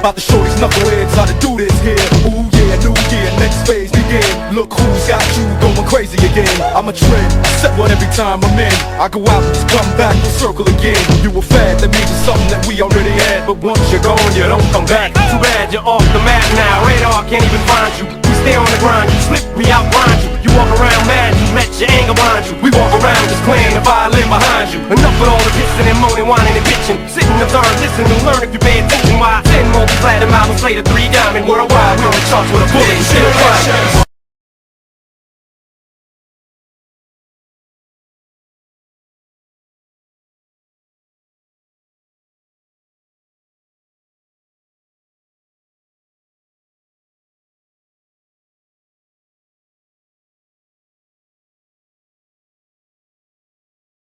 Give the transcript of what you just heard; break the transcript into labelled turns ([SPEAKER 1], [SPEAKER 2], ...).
[SPEAKER 1] About to show these knuckleheads how to do this here. Ooh yeah, new year, next phase begin. Look who's got you going crazy again. I'm a trend, I set one every time I'm in. I go out and just come back and circle again. You a fad, that means it's something that we already had. But once you're gone, you don't come back.
[SPEAKER 2] Too bad you're off the map now. Radar can't even find you. We stay on the grind, you slip, we outgrind you. You walk around mad, you let your anger blind you. We walk around just playing the violin behind you. Enough with all the pissing and moaning, whining and bitching. Sit and observe, listen and learn if you pay attention. Why 10 multi-platinum albums later, 3 diamond worldwide. We're on the charts with a bullet and still flying.